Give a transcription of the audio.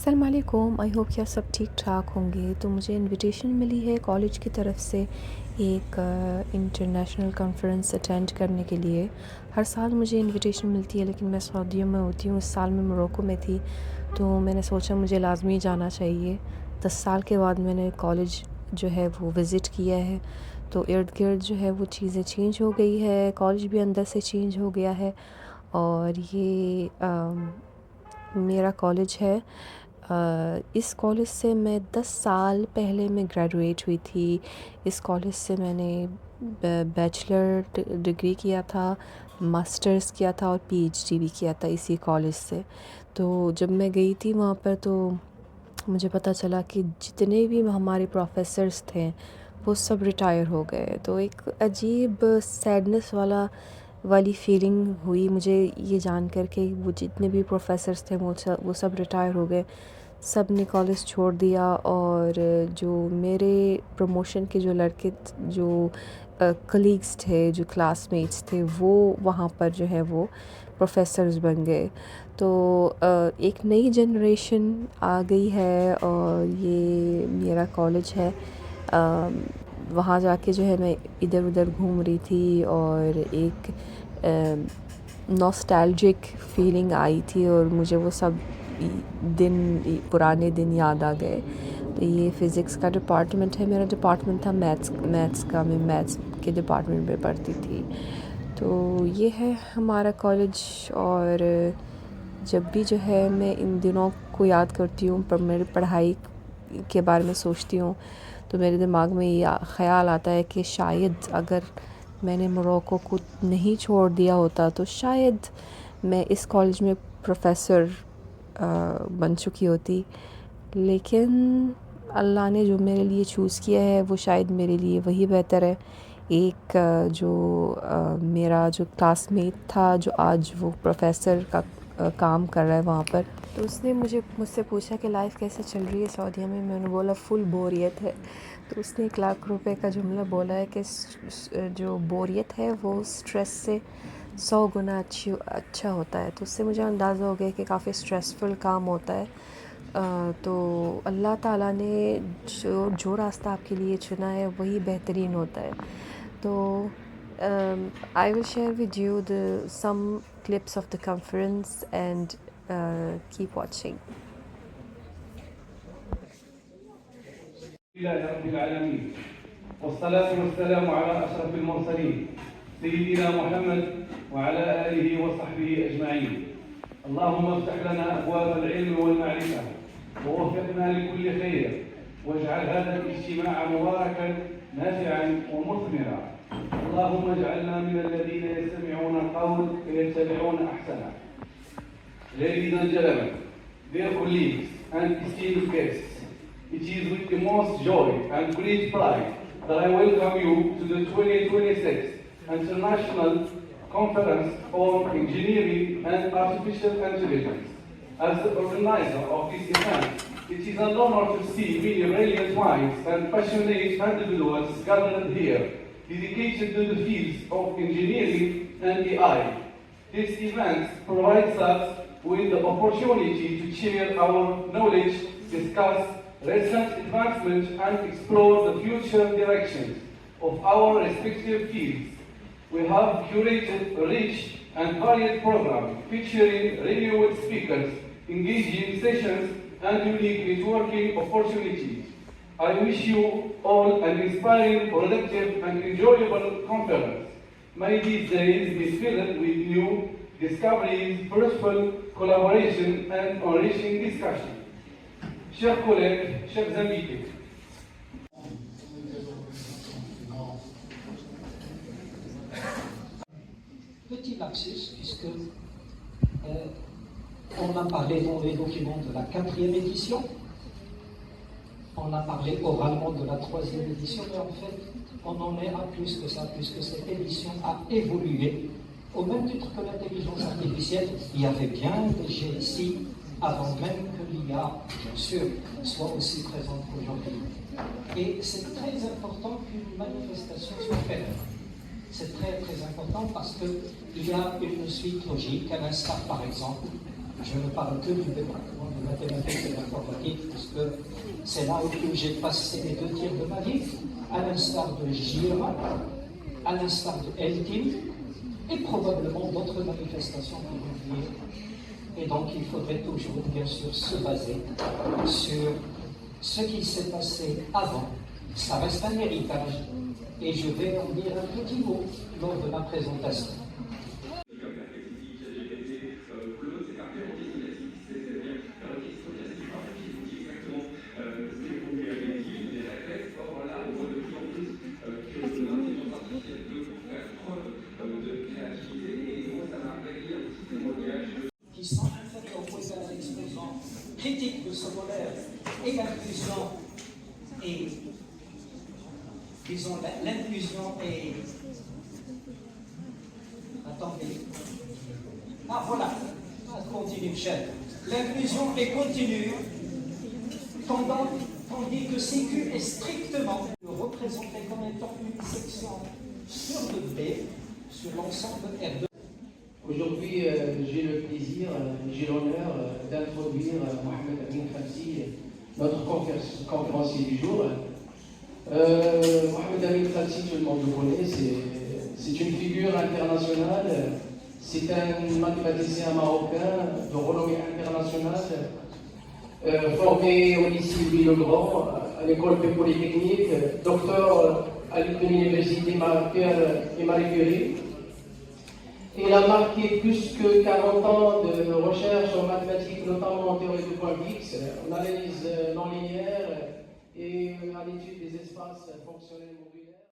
السلام علیکم، آئی ہوپ کہ آپ سب ٹھیک ٹھاک ہوں گے۔ تو مجھے انویٹیشن ملی ہے کالج کی طرف سے ایک انٹرنیشنل کانفرنس اٹینڈ کرنے کے لیے۔ ہر سال مجھے انویٹیشن ملتی ہے لیکن میں سعودیہ میں ہوتی ہوں، اس سال میں موروکو میں تھی، تو میں نے سوچا مجھے لازمی جانا چاہیے۔ 10 سال کے بعد میں نے کالج جو ہے وہ وزٹ کیا ہے، تو ارد گرد جو ہے وہ چیزیں چینج ہو گئی ہے، کالج بھی اندر سے چینج ہو گیا ہے، اور یہ میرا کالج ہے۔ اس کالج سے میں 10 سال پہلے میں گریجویٹ ہوئی تھی۔ اس کالج سے میں نے بیچلر ڈگری کیا تھا، ماسٹرز کیا تھا اور پی ایچ ڈی بھی کیا تھا اسی کالج سے۔ تو جب میں گئی تھی وہاں پر تو مجھے پتہ چلا کہ جتنے بھی ہمارے پروفیسرز تھے وہ سب ریٹائر ہو گئے، تو ایک عجیب سیڈنس والی فیلنگ ہوئی مجھے یہ جان کر کہ وہ جتنے بھی پروفیسرز تھے وہ سب ریٹائر ہو گئے، سب نے کالج چھوڑ دیا، اور جو میرے پروموشن کے جو لڑکے جو کلیگز تھے، جو کلاس میٹس تھے، وہ وہاں پر جو ہے وہ پروفیسرز بن گئے۔ تو ایک نئی جنریشن آ گئی ہے، اور یہ میرا کالج ہے۔ وہاں جا کے جو ہے میں ادھر ادھر گھوم رہی تھی اور ایک نوسٹیلجک فیلنگ آئی تھی، اور مجھے وہ سب پرانے دن یاد آ گئے۔ تو یہ فزکس کا ڈپارٹمنٹ ہے، میرا ڈپارٹمنٹ تھا میتھس کا، میں میتھس کے ڈپارٹمنٹ میں پڑھتی تھی۔ تو یہ ہے ہمارا کالج، اور جب بھی جو ہے میں ان دنوں کو یاد کرتی ہوں، پر میری پڑھائی کے بارے میں سوچتی ہوں تو میرے دماغ میں یہ خیال آتا ہے کہ شاید اگر میں نے موروکو کو نہیں چھوڑ دیا ہوتا تو شاید میں اس کالج میں پروفیسر بن چکی ہوتی، لیکن اللہ نے جو میرے لیے چوز کیا ہے وہ شاید میرے لیے وہی بہتر ہے۔ ایک جو میرا جو کلاس میٹ تھا جو آج وہ پروفیسر کا کام کر رہا ہے وہاں پر، تو اس نے مجھ سے پوچھا کہ لائف کیسے چل رہی ہے سعودیہ میں۔ میں نے بولا فل بوریت ہے، تو اس نے 1,00,000 روپے کا جملہ بولا ہے کہ جو بوریت ہے وہ اسٹریس سے 100 گنا اچھا ہوتا ہے۔ تو اس سے مجھے اندازہ ہو گیا کہ کافی اسٹریسفل کام ہوتا ہے۔ تو اللہ تعالیٰ نے جو راستہ آپ کے لیے چنا ہے وہی بہترین ہوتا ہے۔ تو I will share with you some clips of the conference and keep watching. رب العالمين، والصلاة والسلام على أشرف المرسلين سيدنا محمد وعلى آله وصحبه أجمعين. اللهم افتح لنا أبواب العلم والمعرفة ووفقنا لكل خير، واجعل هذا الاجتماع مباركا نافعا ومثمرا. اللهم اجعلنا من الذين يستمعون القول فيتبعون أحسنه. Ladies and gentlemen, dear colleagues and esteemed guests, it is with the most joy and great pride that I welcome you to the 2026 International Conference on Engineering and Artificial Intelligence. As the organizer of this event, it is an honor to see many brilliant minds and passionate individuals gathered here, dedicated to the fields of engineering and AI. This event provides us with the opportunity to share our knowledge, discuss recent advancements, and explore the future directions of our respective fields. We have curated a rich and varied program featuring renowned speakers, engaging sessions, and unique networking opportunities. I wish you all an inspiring, productive, and enjoyable conference. May these days be filled with new discoveries, fruitful collaboration, and enriching discussion. Chers collègues, chers invités. Petit lapsus, puisque on a parlé dans les documents de la 4e édition, on a parlé oralement de la 3e édition, mais en fait, on en est à plus que ça, puisque cette édition a évolué. Au même titre que l'intelligence artificielle, il y avait bien des GSI avant même que l'IA, bien sûr, soit aussi présente qu'aujourd'hui. Et c'est très important qu'une manifestation soit faite. C'est très très important parce qu'il y a une suite logique, à l'instar par exemple Je ne parle que du département de mathématiques et d'informatique, puisque c'est là où j'ai passé les 2 tiers de ma vie, à l'instar de Girma, à l'instar de Elkin, et probablement d'autres manifestations qui vont venir. Et donc il faudrait toujours, bien sûr, se baser sur ce qui s'est passé avant. Ça reste un héritage, et je vais en dire un petit mot lors de ma présentation. Qui sont inférieurs aux égales à l'expression critique de ce modèle et l'inclusion et disons l'inclusion et attendez. Ah voilà, continue chef. L'inclusion est continue, tandis que CQ est strictement représenté comme étant une section sur le B sur l'ensemble R2. Aujourd'hui, j'ai le plaisir, j'ai l'honneur d'introduire Mohamed Amin Khamsi, notre conférencier du jour. Mohamed Amin Khamsi, tout le monde le connaît, c'est une figure internationale, c'est un mathématicien marocain de renommée internationale, formé au lycée Louis-le-Grand, à l'école polytechnique, docteur à l'université Pierre et Marie Curie. Il a marqué plus que 40 ans de recherche en mathématiques, notamment en théorie de points fixes, en analyse non linéaire et à l'étude des espaces fonctionnels modulaires.